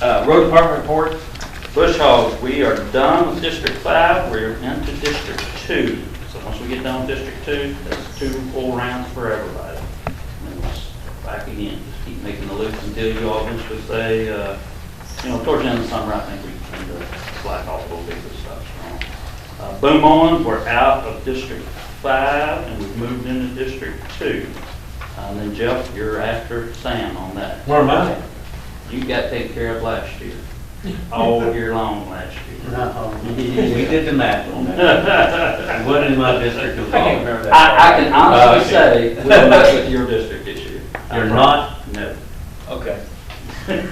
Road department report. Bush hogs, we are done with District 5, we're into District 2. So once we get done with District 2, that's 2 full rounds for everybody. And then it's back again, just keep making the loops until you all eventually say, towards the end of the summer, I think we tend to slack off a little bit with stuff. Boom on, we're out of District 5 and we've moved into District 2. And then Jeff, you're after Sam on that. Where am I? You got taken care of last year. All year long last year. No, we did the math on that. It wasn't in my district at I can't all. remember that. I can honestly say, we don't mess with your district this year. You're not? No. Okay. We're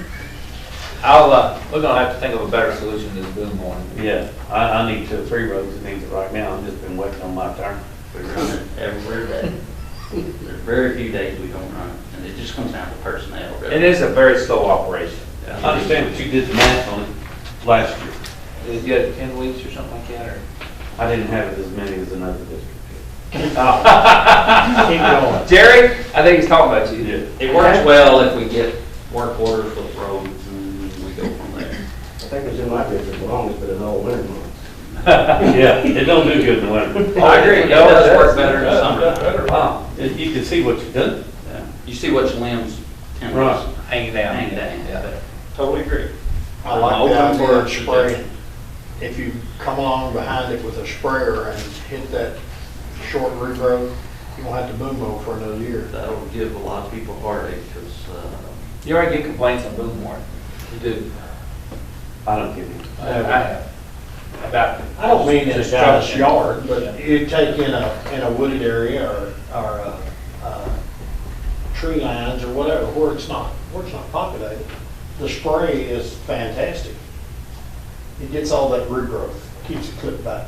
gonna have to think of a better solution to this boom horn. Yeah, I need 2 or 3 roads that needs it right now. I've just been waiting on my turn. We run it every day. There's very few days we don't run it, and it just comes down to personnel. It is a very slow operation. I understand that you did the math on it last year. Did you have 10 weeks or something like that, or? I didn't have it as many as another district Keep going. Jerry, I think he's talking about you. did. It works well if we get work orders with roads and we go from there. I think it's in my district the longest, but it's all winter months. Yeah, it don't do good in the winter. I agree, it does work better in the summer. Wow, you can see what you've done. Yeah. You see which limbs tend Right. to Hanging down. hang down. Yeah. Totally agree. I like I'm the open idea for of spraying. If you come along behind it with a sprayer and hit that short regrowth, you won't have to boom mow for another year. That'll give a lot of people heartache because You already get complaints on boom horn. You do. I don't give you. I have. About. I don't mean in a guy's yard, Yeah. but you take in a wooded area or tree lines or whatever, where it's not populated. The spray is fantastic. It gets all that regrowth, keeps it clipped back.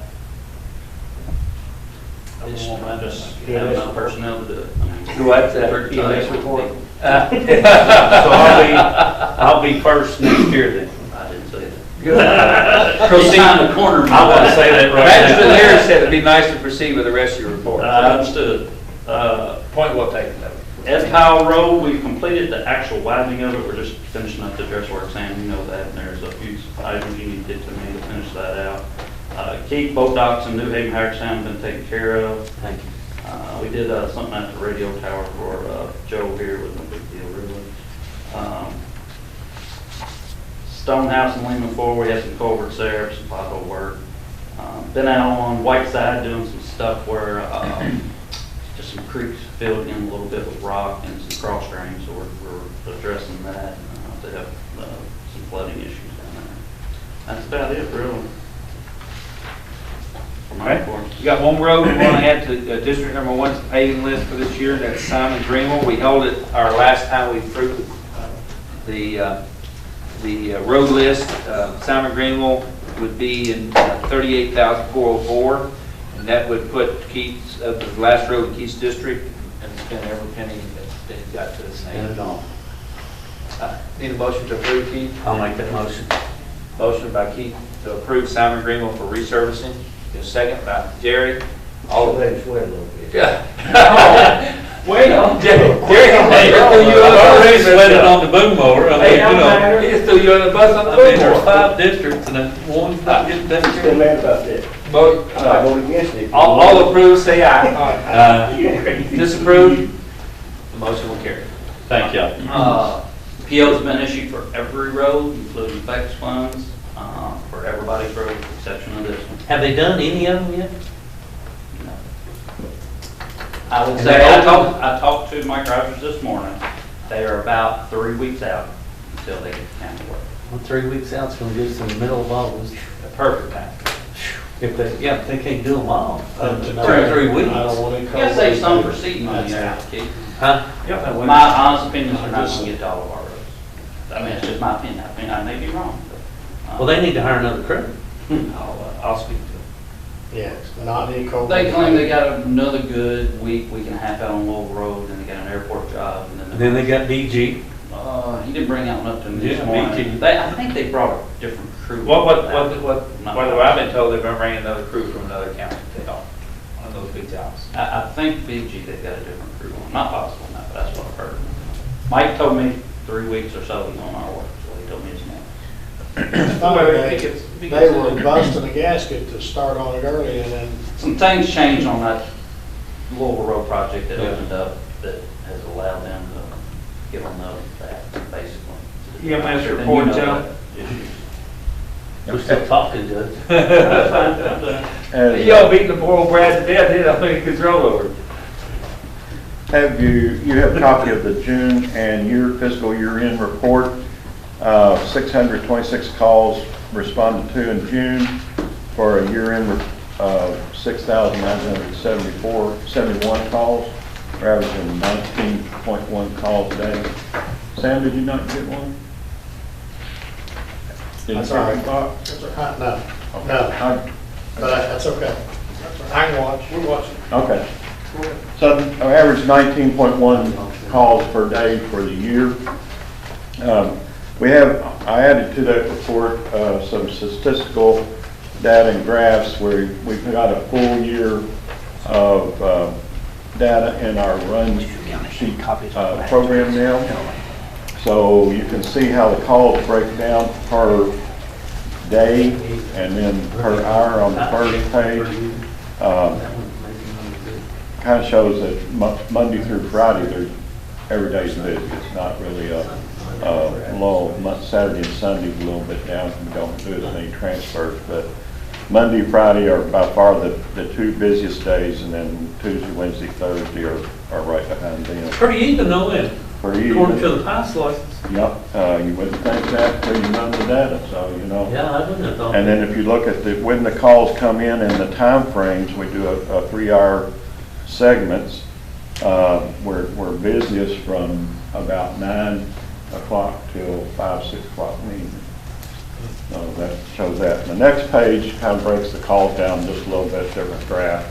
it's just have enough personnel to do it. What's that? Every EMS time. report? So I'll be first next year then. I didn't say that. Good. Proceed on the corner. I want to say that right Magistrate now. Leary said it'd be nice to proceed with the rest of your report. I understood. Point well taken, though. Ed Powell Road, we've completed the actual widening of it. We're just finishing up the dress work, Sam, you know that. And there's a few items you need to get to me to finish that out. Keith, boat docks in New Haven, Hagerstown have been taken care of. Thank you. We did something at the radio tower for Joe here, was no big deal really. Stonehouse and Lehman Ford, we had some culverts there, some pothole work. Been out on Whiteside doing some stuff where just some creeks filled in a little bit with rock and some cross drains, so we're addressing that. They have some flooding issues down there. That's about it, really. For my report. You got one road we want to add to District Number 1's paving list for this year, and that's Simon Greenville. We held it our last time we approved the road list. Simon Greenville would be in 38,404, and that would put Keith's, the last road in Keith's district, and spend every penny that he got to the And same. all. Need a motion to approve, Keith? I'll make that motion. Motion by Keith to approve Simon Greenville for resurfacing. A second by Jerry. All let him sweat a little bit. Wait, Jerry. Hey, you already sweated on the boom mower. I mean, Hey, you know, he just threw you on the bus on the I mean, boom there's board. 5 districts and then one's not getting taken Still care of. mad about that. Vote, I voted against it. all approved, say aye. Disapprove, the motion will carry. Thank you. PO's been issued for every road, including FX funds, for everybody's road, with the exception of this one. Have they done any of them yet? No. I would And say, they're I open? talked to Mike Rogers this morning. They are about 3 weeks out until they get the county work. Well, 3 weeks out, it's gonna give us in the middle of August. The perfect time. If they, yeah, if they can't do them all, To know 3 weeks. I don't want it You gotta save some for covered. seed money, Keith. Huh? My honest opinion is they're not gonna get to all of our roads. I mean, it's just my opinion. I mean, I may be wrong. But, Well, they need to hire another crew. I'll speak to him. Yeah, not any cold. They claim they got another good week and a half out on Lowell Road, and they got an airport job, and And then they got BG. he didn't bring that one up to me this Yeah, morning. BG. I think they brought a different crew. What I've been told, they've been bringing another crew from another county to help on those big jobs. I think BG, they've got a different crew on. Not possible now, but that's what I've heard. Mike told me 3 weeks or so he's on our work, so he told me this morning. They were busting a gasket to start on it early and then, Some things changed on that Louisville Road project that opened up that has allowed them to give them that, basically. EMS And report, you know Joe? that issues. We're still talking, Judge. That's fine, I'm done. Y'all beating the poor old Brad to death, he don't think he control over it. Have you have a copy of the June and fiscal year-end report. 626 calls responded to in June for a year-end of 6,971 calls. We're averaging 19.1 calls a day. Sam, did you not get one? Did that's you all get right. one? That's all right. No, Okay. no, but that's okay. I can watch, we're watching. Okay. So I average 19.1 calls per day for the year. I added to that report some statistical data and graphs where we've got a full year of data in our run sheet program now. So you can see how the calls break down per day and then per hour on the first page. Kind of shows that Monday through Friday, every day's busy. It's not really a lull. Saturday and Sunday's a little bit down. We don't do as many transfers, but Monday, Friday are by far the two busiest days, and then Tuesday, Wednesday, Thursday are right behind them. Pretty even though, then, Pretty according even. to the past license. Yep, you wouldn't think that until you run the data, so, you know. Yeah, I wouldn't have thought. And then if you look at when the calls come in and the time frames, we do a 3-hour segments. We're busiest from about 9 o'clock till 5, 6 o'clock in the evening. So that shows that. And the next page kind of breaks the calls down just a little bit, different graph.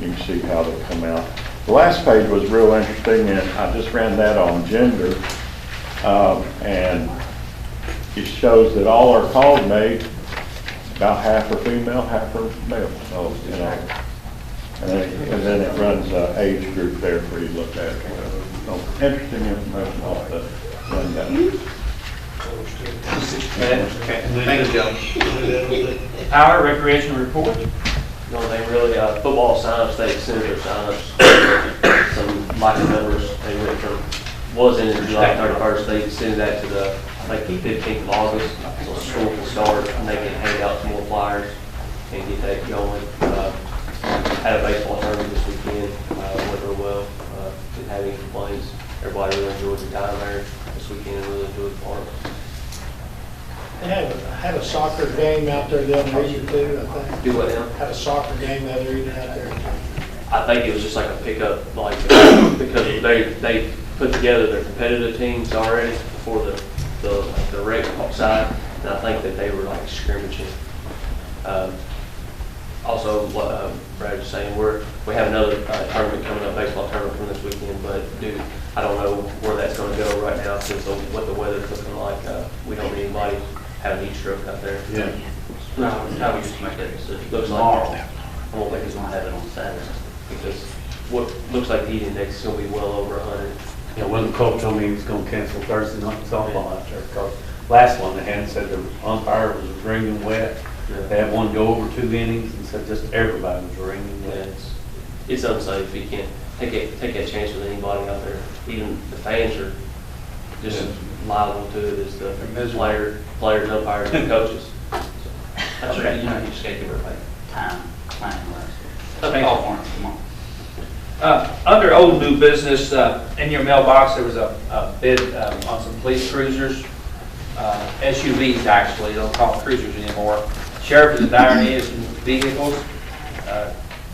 You can see how they come out. The last page was real interesting, and I just ran that on gender. And it shows that all our calls made, about half are female, half are male. So, you know, and then it runs age group there for you to look at. So interesting information off the rundown. Thank you, Joe. Our recreation report. No, they really, football signups, they extended their signups. Some Michael members, they went from, was in July 31st, they extended that to the, like, 15th of August. So school can start, and they can hand out some more flyers and get that going. Had a baseball tournament this weekend, went real well. Didn't have any complaints. Everybody really enjoyed the time there this weekend and really enjoyed the park. They had a soccer game out there the other evening too, I think. Do what now? Had a soccer game the other evening out there. I think it was just like a pickup, like, because they put together their competitive teams already before the rec side, and I think that they were like scrimmaging. Also, what Brad was saying, we have another tournament coming up, baseball tournament coming this weekend, but I don't know where that's going to go right now since what the weather's looking like. We don't need anybody having heat stroke out there. Yeah. No, how we used to make that decision. Looks Tomorrow. like, I won't think it's going to have it on Saturday because what looks like the heat index is going to be well over 100. Yeah, when the coach told me he was gonna cancel Thursday night softball out there, because last one they had said the umpire was ringing wet. They had one go over 2 innings and said just everybody was ringing wet. It's unsafe. You can't take that chance with anybody out there. Even the fans are just liable to it as the players, umpires, and coaches. So, That's right, you know, you just gotta give everybody time, planning wise. That's all for us, come on. Under old new business, in your mailbox, there was a bid on some police cruisers, SUVs actually, they don't call them cruisers anymore. Sheriff is in dire need of some vehicles.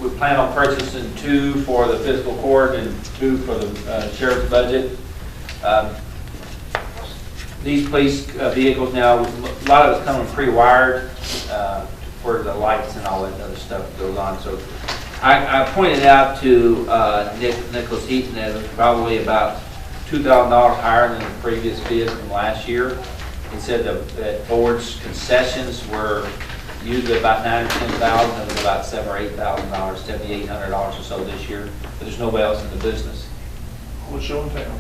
We plan on purchasing 2 for the fiscal court and 2 for the sheriff's budget. These police vehicles now, a lot of it's coming pre-wired for the lights and all that other stuff that goes on. So I pointed out to Nicholas Heaton that it was probably about $2,000 higher than the previous bid from last year. He said that Ford's concessions were usually about $9,000 or $10,000, and about $7,000 or $8,000, $7,800 or so this year. But there's nobody else in the business. Coolest show in town.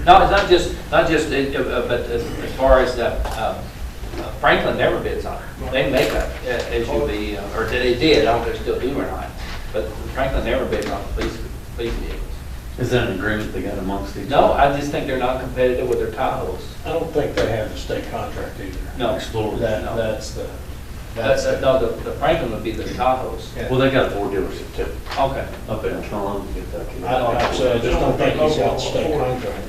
No, it's not just, but as far as Franklin never bids on it. They make a SUV, or they did, I don't know if they still do or not. But Franklin never bids on police vehicles. Is that an agreement they got amongst each other? No, I just think they're not competitive with their Tahoes. I don't think they have the state contract either. No. Explorer. No. That's the. No, the Franklin would be the Tahoes. Yeah. Well, they got a Ford dealership too, Okay. up in Tron, Kentucky. I don't have to, I just don't think he's got the state contract.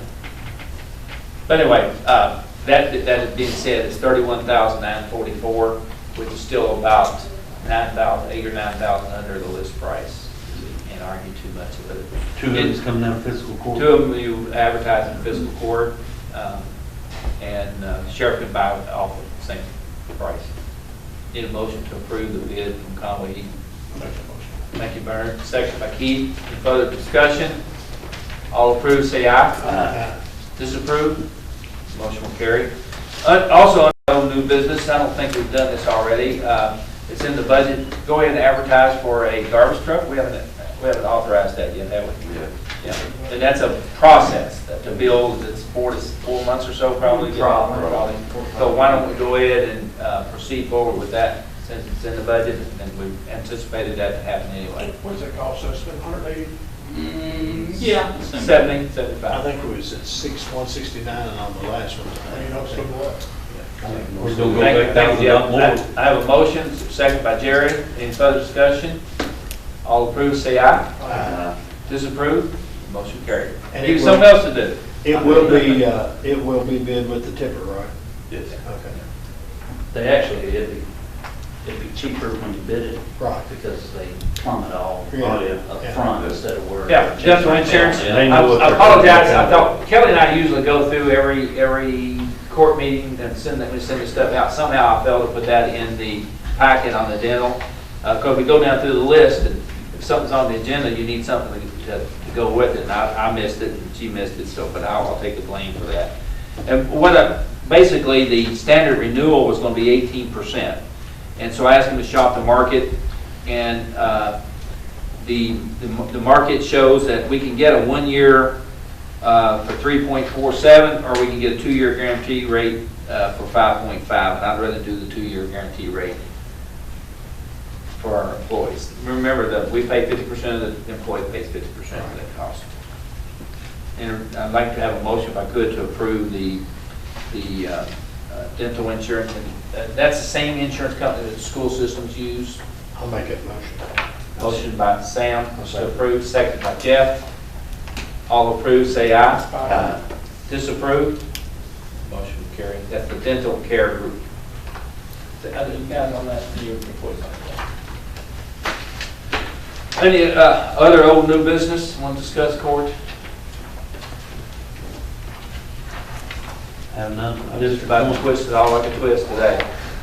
But anyway, that being said, it's $31,944, which is still about 9,000, 8 or 9,000 under the list price. Can't argue too much with it. Two of them's coming out of fiscal court? Two of them you advertise in fiscal court, and sheriff can buy it off of the same price. Need a motion to approve the bid from Conway Heaton. Thank you, Bernard. Second by Keith. Any further discussion? All approved, say aye. Aye. Disapprove? Motion will carry. Also, on new business, I don't think we've done this already. It's in the budget. Go ahead and advertise for a garbage truck. We haven't authorized that yet, have we? Yeah. And that's a process to build. It's 4 months or so probably. Probably. So why don't we go ahead and proceed forward with that since it's in the budget and we anticipated that to happen anyway. What does that cost us? $180? Yeah. 70, I 75. think it was at 169 on the last one. So what? We're gonna go back down to Jeff. more. I have a motion, second by Jerry. Any further discussion? All approved, say aye. Aye. Disapprove? Motion carried. And Give it you something else to do. It will be bid with the tipper, right? Yes. Okay. They actually, it'd be cheaper when you bid it. Right. Because they plumb it all Yeah. up front instead of where. Yeah, dental insurance. They I know what they're apologize, doing. I thought, Kelly and I usually go through every court meeting and send the stuff out. Somehow I failed to put that in the packet on the dental. Because we go down through the list, and if something's on the agenda, you need something to go with it. And I missed it, and she missed it, so, but I'll take the blame for that. And basically, the standard renewal was going to be 18%. And so I asked him to shop the market, and the market shows that we can get a 1 year for 3.47, or we can get a 2 year guarantee rate for 5.5. And I'd rather do the 2 year guarantee rate for our employees. Remember that we pay 50%, of the employee pays 50% of that cost. And I'd like to have a motion, if I could, to approve the dental insurance. And that's the same insurance company that the school systems use. I'll make that motion. Motion by Sam to approve, second by Jeff. All approved, say aye. Aye. Disapprove? Motion carried. That's the dental care group. Are you guys on that? Your employees on that? Any other old new business want to discuss, Court? Have none. I just about twisted all I could twist today.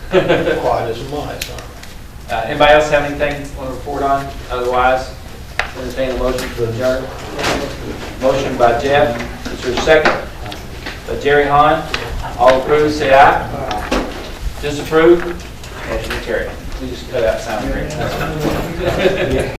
Quiet as a mice, aren't we? Anybody else have anything want to report on? Otherwise, entertain a motion to adjourn. Motion by Jeff. Is there a second? By Jerry Hahn. All approved, say aye. Disapprove? Motion carried. We just cut out sound.